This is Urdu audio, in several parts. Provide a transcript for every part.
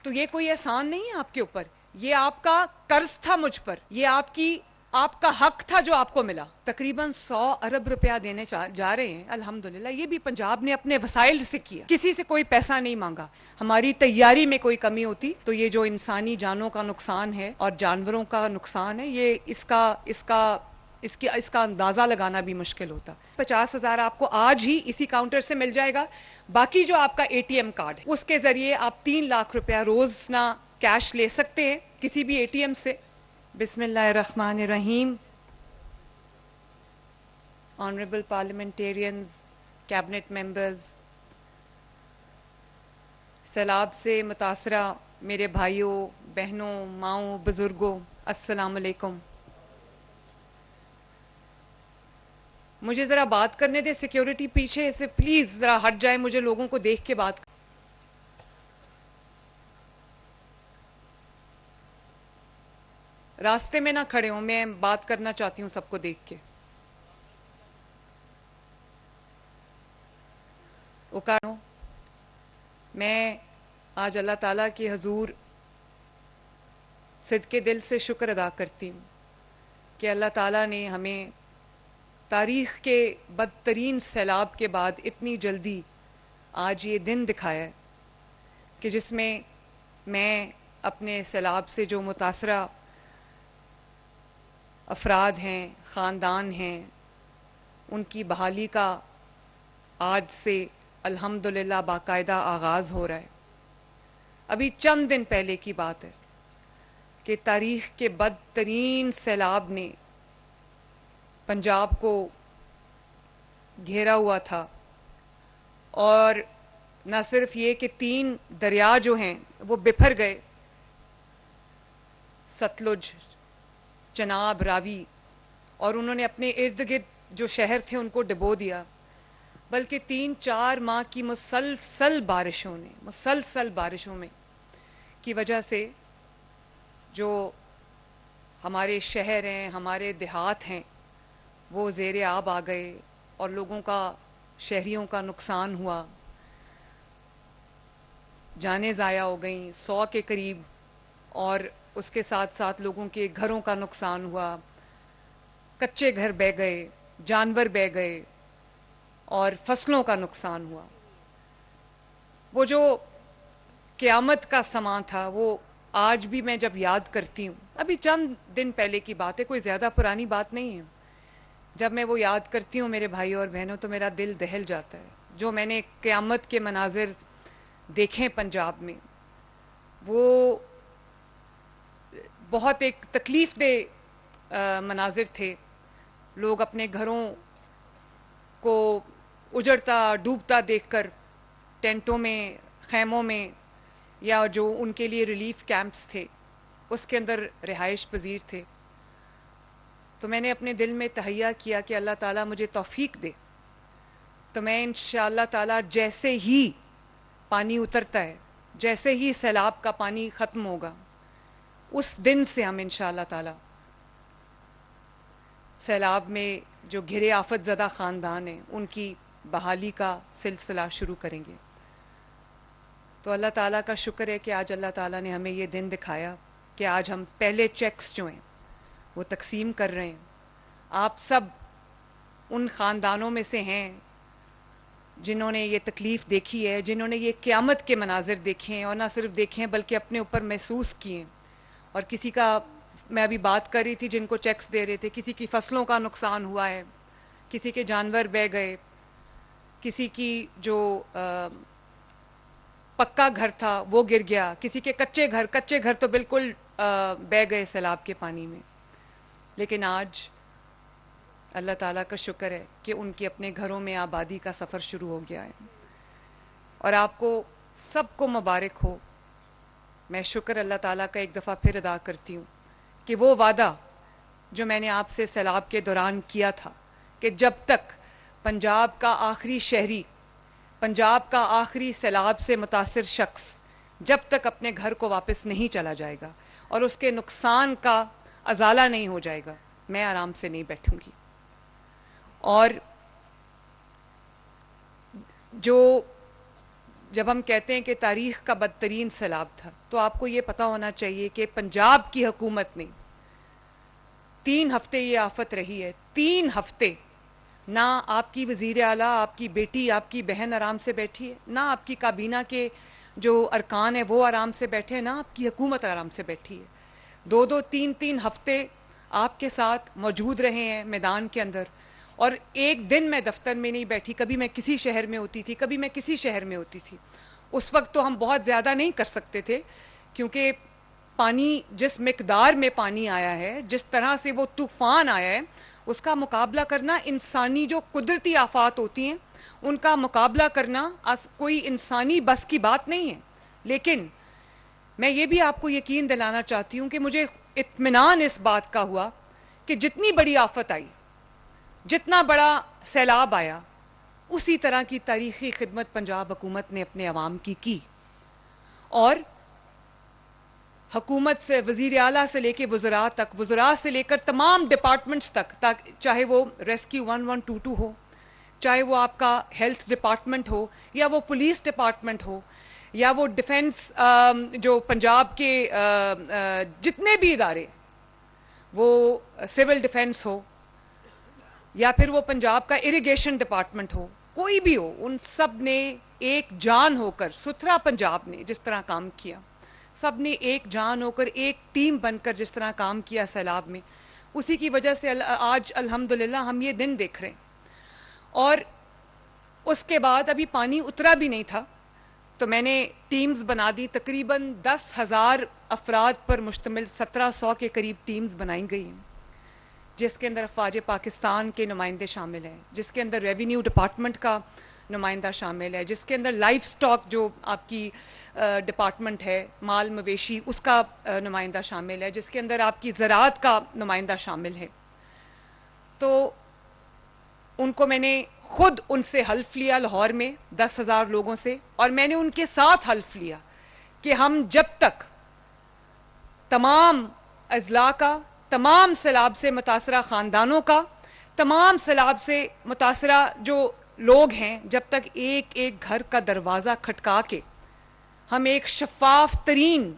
تو یہ کوئی احسان نہیں ہے آپ کے اوپر، یہ آپ کا قرض تھا مجھ پر، یہ آپ کا حق تھا جو آپ کو ملا. تقریباً 100 ارب روپیہ دینے جا رہے ہیں الحمدللہ. یہ بھی پنجاب نے اپنے وسائل سے کیا، کسی سے کوئی پیسہ نہیں مانگا. ہماری تیاری میں کوئی کمی ہوتی تو یہ جو انسانی جانوں کا نقصان ہے اور جانوروں کا نقصان ہے، یہ اس کا اندازہ لگانا بھی مشکل ہوتا. 50,000 آپ کو آج ہی اسی کاؤنٹر سے مل جائے گا. باقی جو آپ کا اے ٹی ایم کارڈ ہے اس کے ذریعے آپ 3 لاکھ روپیہ روز نہ کیش لے سکتے ہیں کسی بھی اے ٹی ایم سے. بسم اللہ الرحمن الرحیم. آنریبل پارلیمنٹیرینز، کیبنٹ ممبرز، سیلاب سے متاثرہ میرے بھائیوں، بہنوں، ماؤں، بزرگوں، السلام علیکم. مجھے ذرا بات کرنے دے. سیکیورٹی پیچھے سے پلیز ذرا ہٹ جائے، مجھے لوگوں کو دیکھ کے بات. راستے میں نہ کھڑے ہوں، میں بات کرنا چاہتی ہوں سب کو دیکھ کے. اوکارو، میں آج اللہ تعالیٰ کی حضور صدقے دل سے شکر ادا کرتی ہوں کہ اللہ تعالیٰ نے ہمیں تاریخ کے بدترین سیلاب کے بعد اتنی جلدی آج یہ دن دکھایا ہے کہ جس میں میں اپنے سیلاب سے جو متاثرہ افراد ہیں، خاندان ہیں، ان کی بحالی کا آج سے الحمدللہ باقاعدہ آغاز ہو رہا ہے. ابھی چند دن پہلے کی بات ہے کہ تاریخ کے بدترین سیلاب نے پنجاب کو گھیرا ہوا تھا، اور نہ صرف یہ کہ 3 دریا جو ہیں وہ بپھر گئے، ستلج، چناب، راوی، اور انہوں نے اپنے ارد گرد جو شہر تھے ان کو ڈبو دیا، بلکہ 3-4 ماہ کی مسلسل بارشوں میں کی وجہ سے جو ہمارے شہر ہیں، ہمارے دیہات ہیں، وہ زیر آب آ گئے اور لوگوں کا، شہریوں کا نقصان ہوا. جانیں ضائع ہو گئیں 100 کے قریب، اور اس کے ساتھ ساتھ لوگوں کے گھروں کا نقصان ہوا. کچے گھر بہہ گئے، جانور بہہ گئے اور فصلوں کا نقصان ہوا. وہ جو قیامت کا سماں تھا وہ آج بھی میں جب یاد کرتی ہوں، ابھی چند دن پہلے کی بات ہے، کوئی زیادہ پرانی بات نہیں ہے، جب میں وہ یاد کرتی ہوں میرے بھائی اور بہنوں تو میرا دل دہل جاتا ہے. جو میں نے قیامت کے مناظر دیکھیں پنجاب میں، وہ بہت ایک تکلیف دہ مناظر تھے. لوگ اپنے گھروں کو اجڑتا ڈوبتا دیکھ کر ٹینٹوں میں، خیموں میں، یا جو ان کے لیے ریلیف کیمپس تھے اس کے اندر رہائش پذیر تھے. تو میں نے اپنے دل میں تہیہ کیا کہ اللہ تعالیٰ مجھے توفیق دے تو میں انشاءاللہ تعالیٰ جیسے ہی پانی اترتا ہے، جیسے ہی سیلاب کا پانی ختم ہوگا، اس دن سے ہم انشاءاللہ تعالیٰ سیلاب میں جو گھرے آفت زدہ خاندان ہیں ان کی بحالی کا سلسلہ شروع کریں گے. تو اللہ تعالیٰ کا شکر ہے کہ آج اللہ تعالیٰ نے ہمیں یہ دن دکھایا کہ آج ہم پہلے چیکس جو ہیں وہ تقسیم کر رہے ہیں. آپ سب ان خاندانوں میں سے ہیں جنہوں نے یہ تکلیف دیکھی ہے، جنہوں نے یہ قیامت کے مناظر دیکھے ہیں، اور نہ صرف دیکھے ہیں بلکہ اپنے اوپر محسوس کیے ہیں. اور کسی کا، میں ابھی بات کر رہی تھی جن کو چیکس دے رہے تھے، کسی کی فصلوں کا نقصان ہوا ہے، کسی کے جانور بہہ گئے، کسی کی جو پکا گھر تھا وہ گر گیا، کسی کے کچے گھر تو بالکل بہہ گئے سیلاب کے پانی میں. لیکن آج اللہ تعالیٰ کا شکر ہے کہ ان کی اپنے گھروں میں آبادی کا سفر شروع ہو گیا ہے. اور آپ کو سب کو مبارک ہو. میں شکر اللہ تعالیٰ کا ایک دفعہ پھر ادا کرتی ہوں کہ وہ وعدہ جو میں نے آپ سے سیلاب کے دوران کیا تھا کہ جب تک پنجاب کا آخری شہری، پنجاب کا آخری سیلاب سے متاثر شخص جب تک اپنے گھر کو واپس نہیں چلا جائے گا اور اس کے نقصان کا ازالہ نہیں ہو جائے گا، میں آرام سے نہیں بیٹھوں گی. اور جو جب ہم کہتے ہیں کہ تاریخ کا بدترین سیلاب تھا تو آپ کو یہ پتا ہونا چاہیے کہ پنجاب کی حکومت نے 3 ہفتے یہ آفت رہی ہے، 3 ہفتے نہ آپ کی وزیر اعلیٰ، آپ کی بیٹی، آپ کی بہن آرام سے بیٹھی ہے، نہ آپ کی کابینہ کے جو ارکان ہیں وہ آرام سے بیٹھے ہیں، نہ آپ کی حکومت آرام سے بیٹھی ہے۔ 2 3 ہفتے آپ کے ساتھ موجود رہے ہیں میدان کے اندر، اور ایک دن میں دفتر میں نہیں بیٹھی، کبھی میں کسی شہر میں ہوتی تھی، کبھی میں کسی شہر میں ہوتی تھی۔ اس وقت تو ہم بہت زیادہ نہیں کر سکتے تھے، کیونکہ پانی جس مقدار میں پانی آیا ہے، جس طرح سے وہ طوفان آیا ہے، اس کا مقابلہ کرنا انسانی جو قدرتی آفات ہوتی ہیں ان کا مقابلہ کرنا کوئی انسانی بس کی بات نہیں ہے۔ لیکن میں یہ بھی آپ کو یقین دلانا چاہتی ہوں کہ مجھے اطمینان اس بات کا ہوا کہ جتنی بڑی آفت آئی، جتنا بڑا سیلاب آیا، اسی طرح کی تاریخی خدمت پنجاب حکومت نے اپنے عوام کی، اور حکومت سے، وزیر اعلیٰ سے لے کے وزراء تک، وزراء سے لے کر تمام ڈپارٹمنٹس تک، چاہے وہ ریسکیو 1122 ہو، چاہے وہ آپ کا ہیلتھ ڈپارٹمنٹ ہو، یا وہ پولیس ڈپارٹمنٹ ہو، یا وہ ڈیفنس جو پنجاب کے جتنے بھی ادارے، وہ سول ڈیفنس ہو، یا پھر وہ پنجاب کا اریگیشن ڈپارٹمنٹ ہو، کوئی بھی ہو، ان سب نے ایک جان ہو کر، ستھرا پنجاب نے جس طرح کام کیا، سب نے ایک جان ہو کر، ایک ٹیم بن کر جس طرح کام کیا سیلاب میں، اسی کی وجہ سے آج الحمدللہ ہم یہ دن دیکھ رہے ہیں۔ اور اس کے بعد ابھی پانی اترا بھی نہیں تھا تو میں نے ٹیمز بنا دی، تقریباً 10,000 افراد پر مشتمل 1700 کے قریب ٹیمز بنائی گئی ہیں، جس کے اندر افواج پاکستان کے نمائندے شامل ہیں، جس کے اندر ریونیو ڈپارٹمنٹ کا نمائندہ شامل ہے، جس کے اندر لائف سٹاک جو آپ کی ڈپارٹمنٹ ہے، مال مویشی، اس کا نمائندہ شامل ہے، جس کے اندر آپ کی زراعت کا نمائندہ شامل ہے۔ تو ان کو میں نے خود ان سے حلف لیا لاہور میں 10,000 لوگوں سے، اور میں نے ان کے ساتھ حلف لیا کہ ہم جب تک تمام اضلاع کا، تمام سیلاب سے متاثرہ خاندانوں کا، تمام سیلاب سے متاثرہ جو لوگ ہیں، جب تک ایک ایک گھر کا دروازہ کھٹکا کے ہم ایک شفاف ترین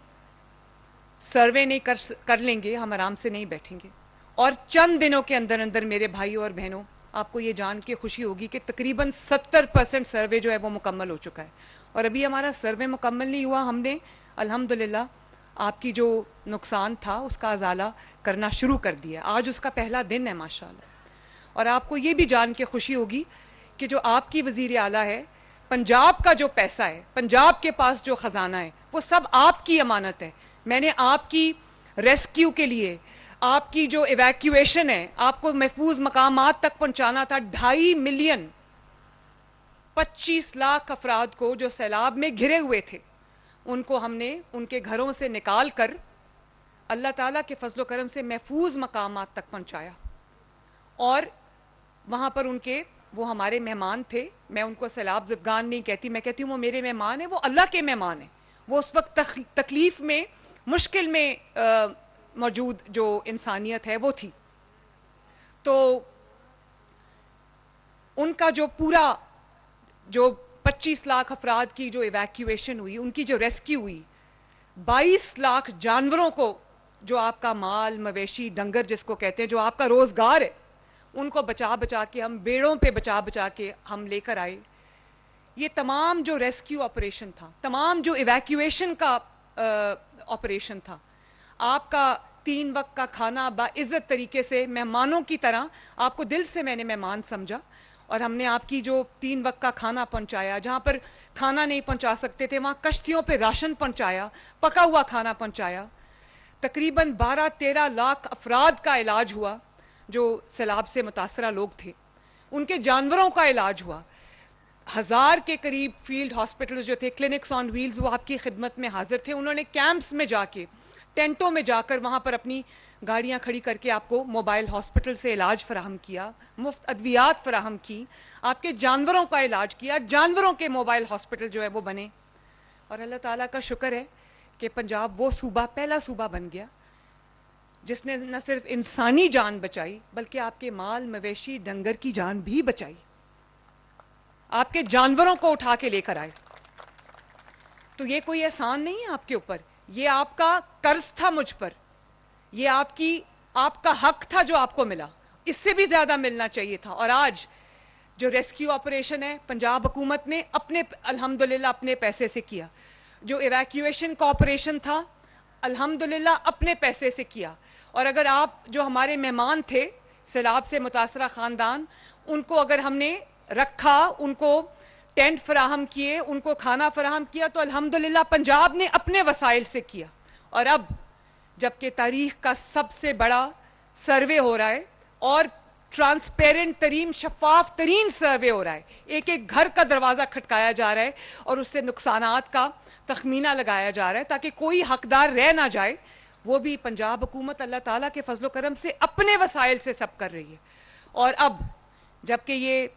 سروے نہیں کر لیں گے، ہم آرام سے نہیں بیٹھیں گے۔ اور چند دنوں کے اندر اندر میرے بھائیوں اور بہنوں، آپ کو یہ جان کے خوشی ہوگی کہ تقریباً 70% سروے جو ہے وہ مکمل ہو چکا ہے، اور ابھی ہمارا سروے مکمل نہیں ہوا، ہم نے الحمدللہ آپ کی جو نقصان تھا اس کا ازالہ کرنا شروع کر دیا۔ آج اس کا پہلا دن ہے ماشاءاللہ۔ اور آپ کو یہ بھی جان کے خوشی ہوگی کہ جو آپ کی وزیر اعلیٰ ہے، پنجاب کا جو پیسہ ہے، پنجاب کے پاس جو خزانہ ہے، وہ سب آپ کی امانت ہے۔ میں نے آپ کی ریسکیو کے لیے، آپ کی جو ایویکیویشن ہے، آپ کو محفوظ مقامات تک پہنچانا تھا، 2.5 ملین 25 لاکھ افراد کو جو سیلاب میں گھرے ہوئے تھے، ان کو ہم نے ان کے گھروں سے نکال کر اللہ تعالیٰ کے فضل و کرم سے محفوظ مقامات تک پہنچایا، اور وہاں پر ان کے، وہ ہمارے مہمان تھے، میں ان کو سیلاب زدگان نہیں کہتی، میں کہتی ہوں وہ میرے مہمان ہیں، وہ اللہ کے مہمان ہیں، وہ اس وقت تکلیف میں، مشکل میں موجود جو انسانیت ہے وہ تھی۔ تو ان کا جو پورا، جو 25 لاکھ افراد کی جو ایویکیویشن ہوئی، ان کی جو ریسکیو ہوئی، 22 لاکھ جانوروں کو، جو آپ کا مال مویشی ڈنگر جس کو کہتے ہیں، جو آپ کا روزگار ہے، ان کو بچا کے، ہم بیڑوں پہ بچا کے ہم لے کر آئے۔ یہ تمام جو ریسکیو آپریشن تھا، تمام جو ایویکیویشن کا آپریشن تھا، آپ کا 3 وقت کا کھانا باعزت طریقے سے مہمانوں کی طرح، آپ کو دل سے میں نے مہمان سمجھا، اور ہم نے آپ کی جو 3 وقت کا کھانا پہنچایا، جہاں پر کھانا نہیں پہنچا سکتے تھے وہاں کشتیوں پہ راشن پہنچایا، پکا ہوا کھانا پہنچایا۔ تقریباً 12-13 لاکھ افراد کا علاج ہوا جو سیلاب سے متاثرہ لوگ تھے، ان کے جانوروں کا علاج ہوا۔ 1000 کے قریب فیلڈ ہاسپٹلز جو تھے، کلینکس آن ویلز، وہ آپ کی خدمت میں حاضر تھے، انہوں نے کیمپس میں جا کے، ٹینٹوں میں جا کر، وہاں پر اپنی گاڑیاں کھڑی کر کے آپ کو موبائل ہاسپٹل سے علاج فراہم کیا، مفت ادویات فراہم کی، آپ کے جانوروں کا علاج کیا، جانوروں کے موبائل ہاسپٹل جو ہے وہ بنے۔ اور اللہ تعالیٰ کا شکر ہے کہ پنجاب وہ صوبہ، پہلا صوبہ بن گیا جس نے نہ صرف انسانی جان بچائی بلکہ آپ کے مال مویشی ڈنگر کی جان بھی بچائی، آپ کے جانوروں کو اٹھا کے لے کر آئے۔ تو یہ کوئی احسان نہیں ہے آپ کے اوپر, یہ آپ کا قرض تھا مجھ پر, یہ آپ کا حق تھا جو آپ کو ملا, اس سے بھی زیادہ ملنا چاہیے تھا. اور آج جو ریسکیو آپریشن ہے پنجاب حکومت نے الحمدللہ اپنے پیسے سے کیا, جو ایویکیویشن کا آپریشن تھا الحمدللہ اپنے پیسے سے کیا. اور اگر آپ جو ہمارے مہمان تھے سیلاب سے متاثرہ خاندان, ان کو اگر ہم نے رکھا, ان کو ٹینٹ فراہم کیے, ان کو کھانا فراہم کیا, تو الحمدللہ پنجاب نے اپنے وسائل سے کیا. اور اب جبکہ تاریخ کا سب سے بڑا سروے ہو رہا ہے اور ٹرانسپیرنٹ ترین, شفاف ترین سروے ہو رہا ہے, ایک ایک گھر کا دروازہ کھٹکایا جا رہا ہے اور اس سے نقصانات کا تخمینہ لگایا جا رہا ہے تاکہ کوئی حقدار رہ نہ جائے, وہ بھی پنجاب حکومت اللہ تعالیٰ کے فضل و کرم سے اپنے وسائل سے سب کر رہی ہے. اور اب جبکہ یہ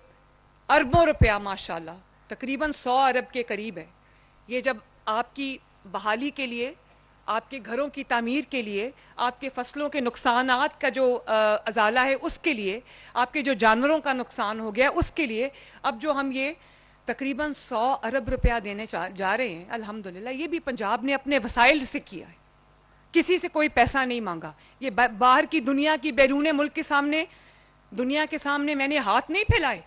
اربوں روپیہ ماشاءاللہ تقریباً 100 ارب کے قریب ہے, یہ جب آپ کی بحالی کے لیے, آپ کے گھروں کی تعمیر کے لیے, آپ کے فصلوں کے نقصانات کا جو ازالہ ہے اس کے لیے, آپ کے جو جانوروں کا نقصان ہو گیا اس کے لیے, اب جو ہم یہ تقریباً 100 ارب روپیہ دینے جا رہے ہیں الحمدللہ, یہ بھی پنجاب نے اپنے وسائل سے کیا ہے, کسی سے کوئی پیسہ نہیں مانگا. یہ باہر کی دنیا کی, بیرون ملک کے سامنے, دنیا کے سامنے میں نے ہاتھ نہیں پھیلائے.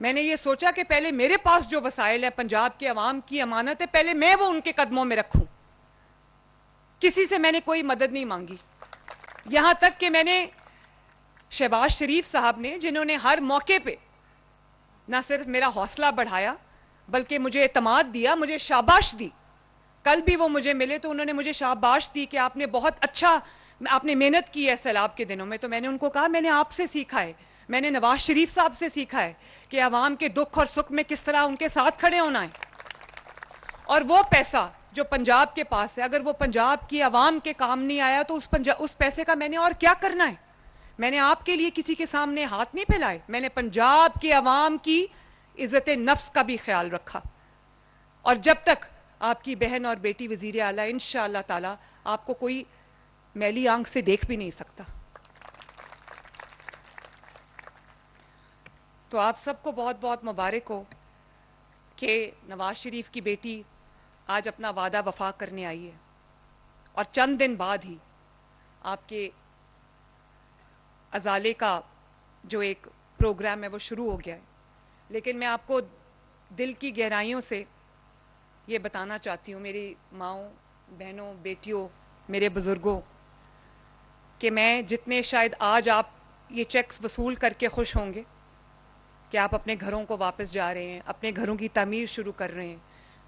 میں نے یہ سوچا کہ پہلے میرے پاس جو وسائل ہے, پنجاب کے عوام کی امانت ہے, پہلے میں وہ ان کے قدموں میں رکھوں. کسی سے میں نے کوئی مدد نہیں مانگی, یہاں تک کہ میں نے شہباز شریف صاحب نے, جنہوں نے ہر موقع پہ نہ صرف میرا حوصلہ بڑھایا بلکہ مجھے اعتماد دیا, مجھے شاباش دی. کل بھی وہ مجھے ملے تو انہوں نے مجھے شاباش دی کہ آپ نے بہت اچھا, آپ نے محنت کی ہے سیلاب کے دنوں میں. تو میں نے ان کو کہا میں نے آپ سے سیکھا ہے, میں نے نواز شریف صاحب سے سیکھا ہے کہ عوام کے دکھ اور سکھ میں کس طرح ان کے ساتھ کھڑے ہونا ہے. اور وہ پیسہ جو پنجاب کے پاس ہے, اگر وہ پنجاب کی عوام کے کام نہیں آیا تو اس پیسے کا میں نے اور کیا کرنا ہے. میں نے آپ کے لیے کسی کے سامنے ہاتھ نہیں پھیلائے, میں نے پنجاب کی عوام کی عزت نفس کا بھی خیال رکھا. اور جب تک آپ کی بہن اور بیٹی وزیر اعلیٰ انشاءاللہ تعالی آپ کو کوئی میلی آنکھ سے دیکھ بھی نہیں سکتا. تو آپ سب کو بہت بہت مبارک ہو کہ نواز شریف کی بیٹی آج اپنا وعدہ وفا کرنے آئی ہے, اور چند دن بعد ہی آپ کے ازالے کا جو ایک پروگرام ہے وہ شروع ہو گیا ہے. لیکن میں آپ کو دل کی گہرائیوں سے یہ بتانا چاہتی ہوں, میری ماؤں, بہنوں, بیٹیوں, میرے بزرگوں, کہ میں جتنے شاید آج آپ یہ چیکس وصول کر کے خوش ہوں گے کہ آپ اپنے گھروں کو واپس جا رہے ہیں, اپنے گھروں کی تعمیر شروع کر رہے ہیں,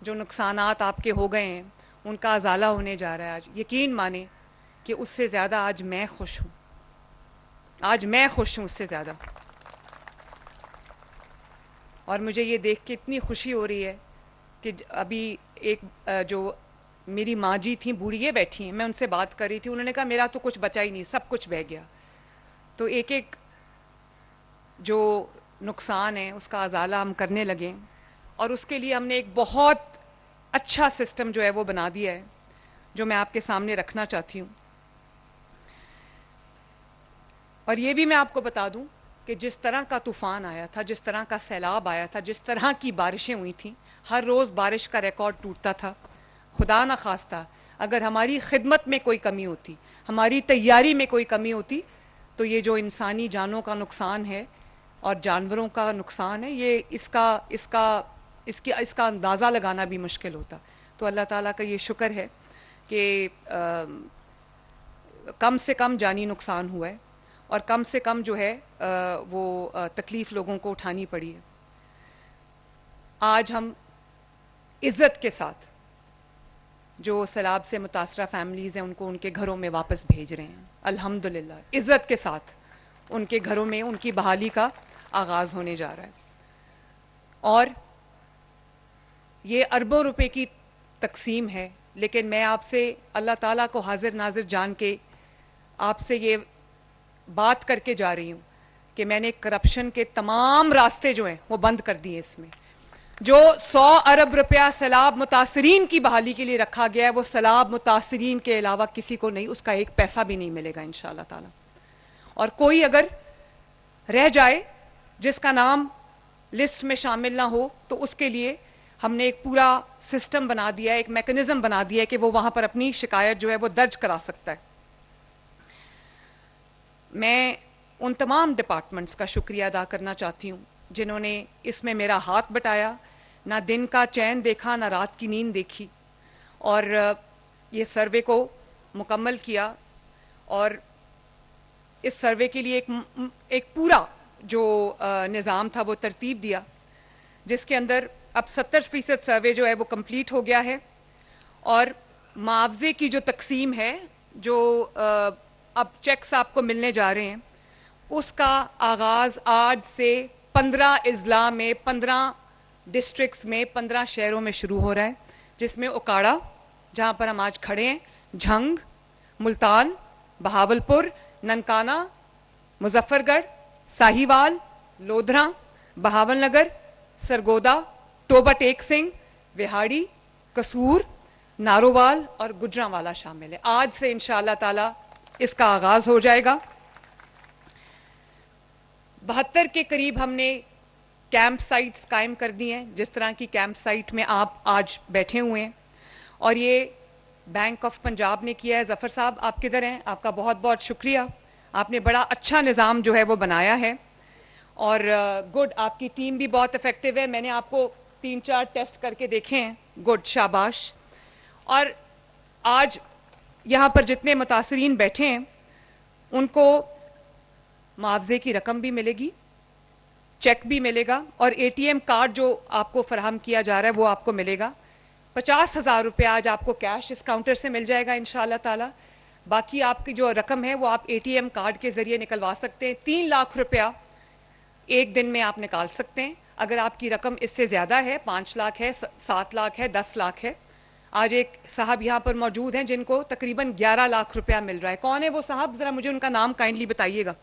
جو نقصانات آپ کے ہو گئے ہیں ان کا ازالہ ہونے جا رہا ہے, آج یقین مانیں کہ اس سے زیادہ آج میں خوش ہوں, آج میں خوش ہوں اس سے زیادہ. اور مجھے یہ دیکھ کے اتنی خوشی ہو رہی ہے کہ ابھی ایک جو میری ماں جی تھیں, بوڑھی بیٹھی ہیں, میں ان سے بات کر رہی تھی, انہوں نے کہا میرا تو کچھ بچا ہی نہیں, سب کچھ بہہ گیا. تو ایک ایک جو نقصان ہے اس کا ازالہ ہم کرنے لگے, اور اس کے لیے ہم نے ایک بہت اچھا سسٹم جو ہے وہ بنا دیا ہے, جو میں آپ کے سامنے رکھنا چاہتی ہوں. اور یہ بھی میں آپ کو بتا دوں کہ جس طرح کا طوفان آیا تھا, جس طرح کا سیلاب آیا تھا, جس طرح کی بارشیں ہوئی تھیں, ہر روز بارش کا ریکارڈ ٹوٹتا تھا. خدا نہ خواستہ اگر ہماری خدمت میں کوئی کمی ہوتی, ہماری تیاری میں کوئی کمی ہوتی, تو یہ جو انسانی جانوں کا نقصان ہے اور جانوروں کا نقصان ہے, یہ اس کا اندازہ لگانا بھی مشکل ہوتا. تو اللہ تعالیٰ کا یہ شکر ہے کہ کم سے کم جانی نقصان ہوا ہے, اور کم سے کم جو ہے وہ تکلیف لوگوں کو اٹھانی پڑی ہے. آج ہم عزت کے ساتھ جو سیلاب سے متاثرہ فیملیز ہیں ان کو ان کے گھروں میں واپس بھیج رہے ہیں, الحمدللہ عزت کے ساتھ ان کے گھروں میں ان کی بحالی کا آغاز ہونے جا رہا ہے. اور یہ اربوں روپے کی تقسیم ہے, لیکن میں آپ سے اللہ تعالیٰ کو حاضر ناظر جان کے آپ سے یہ بات کر کے جا رہی ہوں کہ میں نے کرپشن کے تمام راستے جو ہیں وہ بند کر دیے. اس میں جو 100 ارب روپیہ سیلاب متاثرین کی بحالی کے لیے رکھا گیا ہے, وہ سیلاب متاثرین کے علاوہ کسی کو نہیں, اس کا ایک پیسہ بھی نہیں ملے گا انشاءاللہ تعالی. اور کوئی اگر رہ جائے جس کا نام لسٹ میں شامل نہ ہو, تو اس کے لیے ہم نے ایک پورا سسٹم بنا دیا ہے, ایک میکنزم بنا دیا ہے کہ وہ وہاں پر اپنی شکایت جو ہے وہ درج کرا سکتا ہے. میں ان تمام ڈپارٹمنٹس کا شکریہ ادا کرنا چاہتی ہوں جنہوں نے اس میں میرا ہاتھ بٹایا, نہ دن کا چین دیکھا نہ رات کی نیند دیکھی, اور یہ سروے کو مکمل کیا. اور اس سروے کے لیے ایک پورا جو نظام تھا وہ ترتیب دیا, جس کے اندر اب 70% سروے جو ہے وہ کمپلیٹ ہو گیا ہے. اور معاوضے کی جو تقسیم ہے, جو اب چیکس آپ کو ملنے جا رہے ہیں, اس کا آغاز آج سے 15 اضلاع میں, 15 ڈسٹرکٹس میں, 15 شہروں میں شروع ہو رہا ہے, جس میں اکاڑا جہاں پر ہم آج کھڑے ہیں, جھنگ, ملتان, بہاولپور, ننکانہ, مظفر گڑھ, ساہیوال, لودھرا, بہاول نگر, سرگودا, ٹوبہ ٹیک سنگھ, وہاڑی, قصور, نارووال اور گجرانوالا شامل ہے. آج سے انشاءاللہ تعالی اس کا آغاز ہو جائے گا. 72 کے قریب ہم نے کیمپ سائٹس قائم کر دی ہیں, جس طرح کی کیمپ سائٹ میں آپ آج بیٹھے ہوئے ہیں, اور یہ بینک آف پنجاب نے کیا ہے. ظفر صاحب آپ کدھر ہیں؟ آپ کا بہت بہت شکریہ, آپ نے بڑا اچھا نظام جو ہے وہ بنایا ہے. اور گڈ, آپ کی ٹیم بھی بہت افیکٹو ہے, میں نے آپ کو 3-4 ٹیسٹ کر کے دیکھے ہیں, گڈ, شاباش. اور آج یہاں پر جتنے متاثرین بیٹھے ہیں ان کو معاوضے کی رقم بھی ملے گی, چیک بھی ملے گا, اور ATM کارڈ جو آپ کو فراہم کیا جا رہا ہے وہ آپ کو ملے گا. 50,000 روپے آج آپ کو کیش اس کاؤنٹر سے مل جائے گا انشاءاللہ تعالی. باقی آپ کی جو رقم ہے وہ آپ ATM کارڈ کے ذریعے نکلوا سکتے ہیں. 3 لاکھ روپیہ ایک دن میں آپ نکال سکتے ہیں. اگر آپ کی رقم اس سے زیادہ ہے, 5 لاکھ ہے, 7 لاکھ ہے, 10 لاکھ ہے. آج ایک صاحب یہاں پر موجود ہیں جن کو تقریباً 11 لاکھ روپیہ مل رہا ہے. کون ہے وہ صاحب؟ ذرا مجھے ان کا نام کائنڈلی بتائیے گا.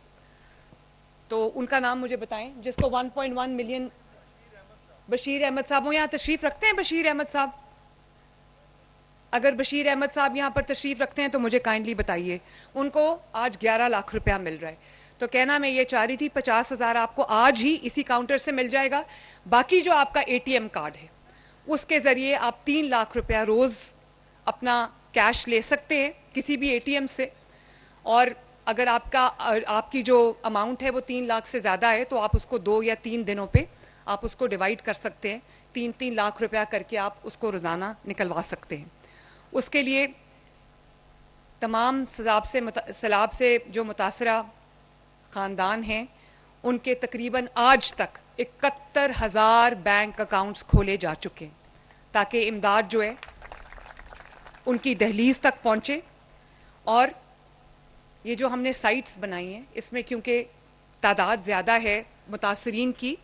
تو ان کا نام مجھے بتائیں جس کو 1.1 ملین. بشیر احمد صاحب وہ یہاں تشریف رکھتے ہیں؟ بشیر احمد صاحب, اگر بشیر احمد صاحب یہاں پر تشریف رکھتے ہیں تو مجھے کائنڈلی بتائیے. ان کو آج 11 لاکھ روپیہ مل رہا ہے. تو کہنا میں یہ چاہ رہی تھی 50,000 آپ کو آج ہی اسی کاؤنٹر سے مل جائے گا. باقی جو آپ کا ATM کارڈ ہے اس کے ذریعے آپ 3 لاکھ روپیہ روز اپنا کیش لے سکتے ہیں کسی بھی ATM سے. اور اگر آپ کی جو اماؤنٹ ہے وہ 3 لاکھ سے زیادہ ہے تو آپ اس کو 2 یا 3 دنوں پہ آپ اس کو ڈیوائڈ کر سکتے ہیں. 3 لاکھ روپیہ کر کے آپ اس کو روزانہ نکلوا سکتے ہیں. اس کے لیے تمام سیلاب سے جو متاثرہ خاندان ہیں ان کے تقریباً آج تک 71,000 بینک اکاؤنٹس کھولے جا چکے ہیں, تاکہ امداد جو ہے ان کی دہلیز تک پہنچے. اور یہ جو ہم نے سائٹس بنائی ہیں اس میں کیونکہ تعداد زیادہ ہے متاثرین کی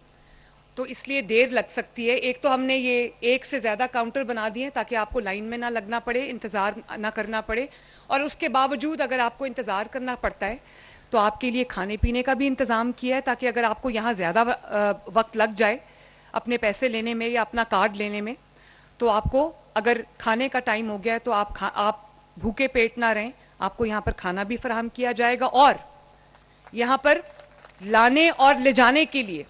تو اس لیے دیر لگ سکتی ہے. ایک تو ہم نے یہ 1 سے زیادہ کاؤنٹر بنا دیے تاکہ آپ کو لائن میں نہ لگنا پڑے, انتظار نہ کرنا پڑے. اور اس کے باوجود اگر آپ کو انتظار کرنا پڑتا ہے تو آپ کے لیے کھانے پینے کا بھی انتظام کیا ہے, تاکہ اگر آپ کو یہاں زیادہ وقت لگ جائے اپنے پیسے لینے میں یا اپنا کارڈ لینے میں تو آپ کو اگر کھانے کا ٹائم ہو گیا ہے تو آپ بھوکے پیٹ نہ رہیں, آپ کو یہاں پر کھانا بھی فراہم کیا جائے گا. اور یہاں پر لانے اور لے جانے کے لیے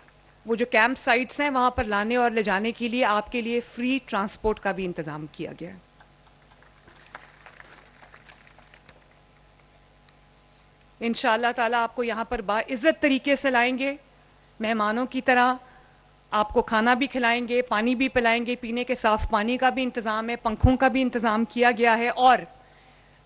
وہ جو کیمپ سائٹس ہیں وہاں پر لانے اور لے جانے کے لیے آپ کے لیے فری ٹرانسپورٹ کا بھی انتظام کیا گیا ہے. انشاءاللہ تعالیٰ آپ کو یہاں پر باعزت طریقے سے لائیں گے, مہمانوں کی طرح آپ کو کھانا بھی کھلائیں گے, پانی بھی پلائیں گے, پینے کے صاف پانی کا بھی انتظام ہے, پنکھوں کا بھی انتظام کیا گیا ہے. اور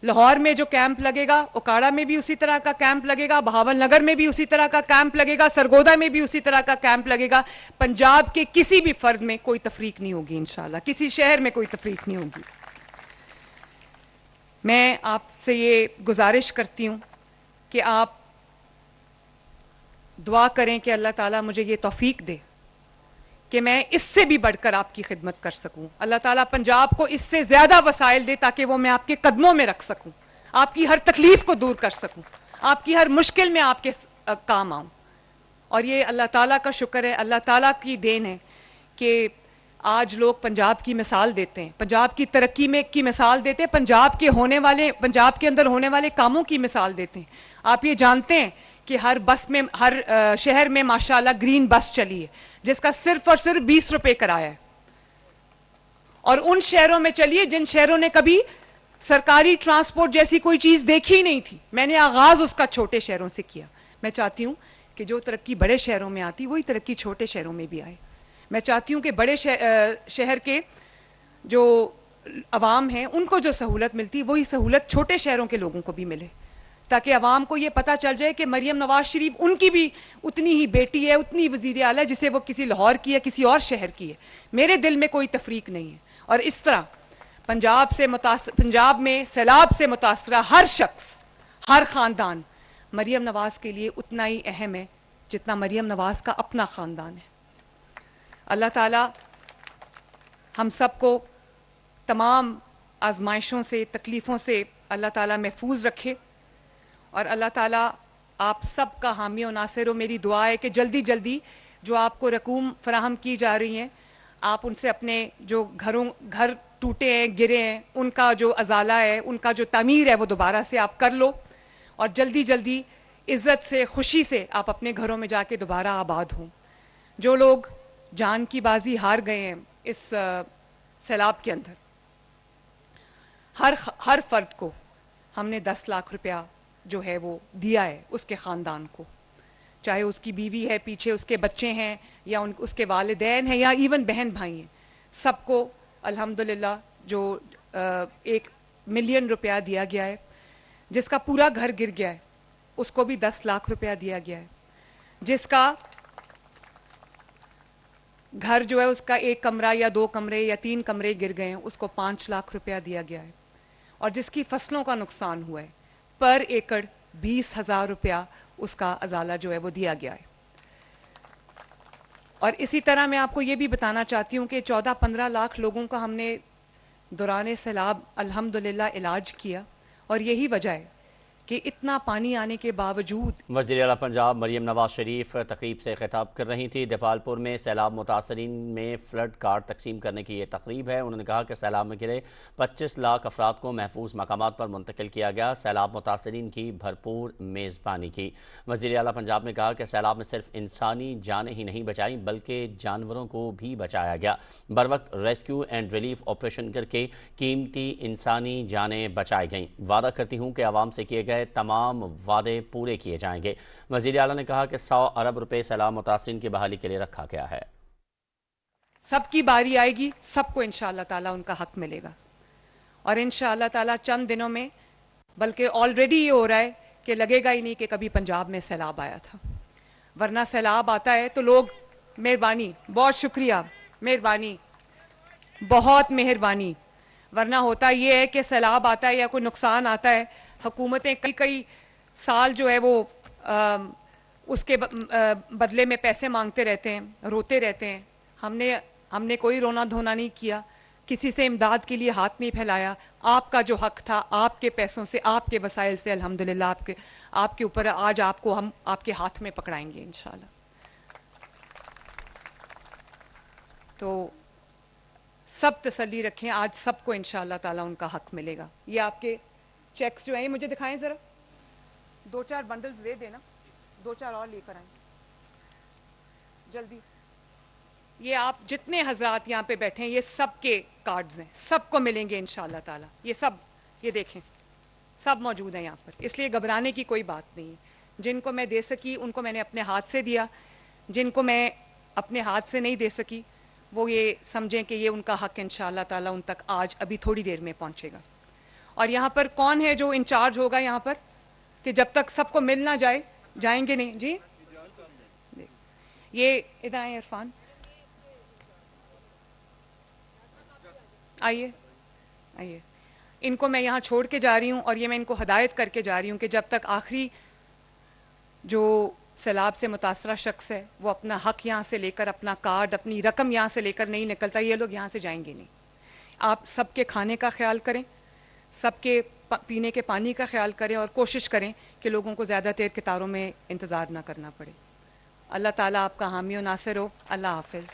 لاہور میں جو کیمپ لگے گا, اکاڑا میں بھی اسی طرح کا کیمپ لگے گا, بہاول نگر میں بھی اسی طرح کا کیمپ لگے گا, سرگودا میں بھی اسی طرح کا کیمپ لگے گا. پنجاب کے کسی بھی فرد میں کوئی تفریق نہیں ہوگی انشاءاللہ, کسی شہر میں کوئی تفریق نہیں ہوگی. میں آپ سے یہ گزارش کرتی ہوں کہ آپ دعا کریں کہ اللہ تعالیٰ مجھے یہ توفیق دے کہ میں اس سے بھی بڑھ کر آپ کی خدمت کر سکوں. اللہ تعالیٰ پنجاب کو اس سے زیادہ وسائل دے تاکہ وہ میں آپ کے قدموں میں رکھ سکوں, آپ کی ہر تکلیف کو دور کر سکوں, آپ کی ہر مشکل میں آپ کے کام آؤں. اور یہ اللہ تعالیٰ کا شکر ہے, اللہ تعالیٰ کی دین ہے کہ آج لوگ پنجاب کی مثال دیتے ہیں, پنجاب کی ترقی میں کی مثال دیتے ہیں, پنجاب کے اندر ہونے والے کاموں کی مثال دیتے ہیں. آپ یہ جانتے ہیں کہ ہر شہر میں ماشاءاللہ گرین بس چلی ہے جس کا صرف اور صرف 20 روپے کرایہ ہے. اور ان شہروں میں چلیے جن شہروں نے کبھی سرکاری ٹرانسپورٹ جیسی کوئی چیز دیکھی ہی نہیں تھی. میں نے آغاز اس کا چھوٹے شہروں سے کیا. میں چاہتی ہوں کہ جو ترقی بڑے شہروں میں آتی وہی ترقی چھوٹے شہروں میں بھی آئے. میں چاہتی ہوں کہ بڑے شہر کے جو عوام ہیں ان کو جو سہولت ملتی وہی سہولت چھوٹے شہروں کے لوگوں کو بھی ملے, تاکہ عوام کو یہ پتا چل جائے کہ مریم نواز شریف ان کی بھی اتنی ہی بیٹی ہے, اتنی وزیر اعلیٰ جسے وہ کسی لاہور کی ہے, کسی اور شہر کی ہے. میرے دل میں کوئی تفریق نہیں ہے. اور اس طرح پنجاب میں سیلاب سے متاثرہ ہر شخص, ہر خاندان مریم نواز کے لیے اتنا ہی اہم ہے جتنا مریم نواز کا اپنا خاندان ہے. اللہ تعالیٰ ہم سب کو تمام آزمائشوں سے, تکلیفوں سے اللہ تعالیٰ محفوظ رکھے, اور اللہ تعالیٰ آپ سب کا حامی و ناصر ہو. میری دعا ہے کہ جلدی جلدی جو آپ کو رقوم فراہم کی جا رہی ہیں, آپ ان سے اپنے جو گھر ٹوٹے ہیں, گرے ہیں, ان کا جو ازالہ ہے, ان کا جو تعمیر ہے وہ دوبارہ سے آپ کر لو, اور جلدی جلدی عزت سے, خوشی سے آپ اپنے گھروں میں جا کے دوبارہ آباد ہوں. جو لوگ جان کی بازی ہار گئے ہیں اس سیلاب کے اندر, ہر فرد کو ہم نے 10 لاکھ روپیہ جو ہے وہ دیا ہے اس کے خاندان کو, چاہے اس کی بیوی ہے, پیچھے اس کے بچے ہیں, یا اس کے والدین ہیں, یا ایون بہن بھائی ہیں, سب کو الحمدللہ جو 1 ملین روپیہ دیا گیا ہے. جس کا پورا گھر گر گیا ہے اس کو بھی 10 لاکھ روپیہ دیا گیا ہے. جس کا گھر جو ہے اس کا 1 کمرہ یا 2 کمرے یا 3 کمرے گر گئے ہیں اس کو 5 لاکھ روپیہ دیا گیا ہے. اور جس کی فصلوں کا نقصان ہوا ہے پر ایکڑ 20,000 روپیہ اس کا ازالہ جو ہے وہ دیا گیا ہے. اور اسی طرح میں آپ کو یہ بھی بتانا چاہتی ہوں کہ 14-15 لاکھ لوگوں کا ہم نے دوران سیلاب الحمدللہ علاج کیا, اور یہی وجہ ہے کہ اتنا پانی آنے کے باوجود. وزیر اعلیٰ پنجاب مریم نواز شریف تقریب سے خطاب کر رہی تھی. دیپالپور میں سیلاب متاثرین میں فلڈ کارڈ تقسیم کرنے کی یہ تقریب ہے. انہوں نے کہا کہ سیلاب میں گرے 25 لاکھ افراد کو محفوظ مقامات پر منتقل کیا گیا. سیلاب متاثرین کی بھرپور میزبانی کی. وزیر اعلیٰ پنجاب نے کہا کہ سیلاب میں صرف انسانی جانیں ہی نہیں بچائیں بلکہ جانوروں کو بھی بچایا گیا. بروقت ریسکیو اینڈ ریلیف آپریشن کر کے قیمتی انسانی جانیں بچائی گئیں. وعدہ کرتی ہوں کہ عوام سے کیے گئے تمام وعدے پورے کیے جائیں گے. وزیر اعلیٰ نے کہا کہ 100 ارب روپے سیلاب متاثرین کی بحالی کے لیے رکھا گیا ہے. سب کی باری آئے گی, سب کو انشاءاللہ تعالیٰ ان کا حق ملے گا, اور انشاءاللہ تعالیٰ چند دنوں میں, بلکہ آلریڈی یہ ہو رہا ہے کہ لگے گا ہی نہیں کہ کبھی پنجاب میں سیلاب آیا تھا. ورنہ سیلاب آتا ہے تو لوگ مہربانی, بہت شکریہ, مہربانی, بہت مہربانی. ورنہ ہوتا یہ ہے کہ سیلاب آتا ہے یا کوئی نقصان آتا ہے, حکومتیں کئی سال جو ہے وہ اس کے بدلے میں پیسے مانگتے رہتے ہیں, روتے رہتے ہیں. ہم نے کوئی رونا دھونا نہیں کیا, کسی سے امداد کے لیے ہاتھ نہیں پھیلایا. آپ کا جو حق تھا آپ کے پیسوں سے, آپ کے وسائل سے الحمدللہ آپ کے اوپر آج ہم آپ کے ہاتھ میں پکڑائیں گے انشاءاللہ. تو سب تسلی رکھیں, آج سب کو انشاءاللہ تعالیٰ ان کا حق ملے گا. یہ آپ کے چیکس جو ہیں مجھے دکھائیں ذرا, 2-4 بنڈلز دے دینا, 2-4 اور لے کر آئیں جلدی. یہ آپ جتنے حضرات یہاں پہ بیٹھے ہیں یہ سب کے کارڈز ہیں, سب کو ملیں گے انشاءاللہ تعالیٰ. یہ دیکھیں سب موجود ہیں یہاں پر, اس لیے گھبرانے کی کوئی بات نہیں. جن کو میں دے سکی ان کو میں نے اپنے ہاتھ سے دیا, جن کو میں اپنے ہاتھ سے نہیں دے سکی وہ یہ سمجھیں کہ یہ ان کا حق انشاءاللہ تعالیٰ ان تک آج ابھی تھوڑی دیر میں پہنچے گا. اور یہاں پر کون ہے جو انچارج ہوگا یہاں پر کہ جب تک سب کو مل نہ جائے جائیں گے نہیں؟ جی یہ ادھر آئیں عرفان, آئیے. ان کو میں یہاں چھوڑ کے جا رہی ہوں, اور یہ میں ان کو ہدایت کر کے جا رہی ہوں کہ جب تک آخری جو سیلاب سے متاثرہ شخص ہے وہ اپنا حق یہاں سے لے کر, اپنا کارڈ, اپنی رقم یہاں سے لے کر نہیں نکلتا, یہ لوگ یہاں سے جائیں گے نہیں. آپ سب کے کھانے کا خیال کریں, سب کے پینے کے پانی کا خیال کریں, اور کوشش کریں کہ لوگوں کو زیادہ دیر قطاروں میں انتظار نہ کرنا پڑے. اللہ تعالیٰ آپ کا حامی و ناصر ہو. اللہ حافظ.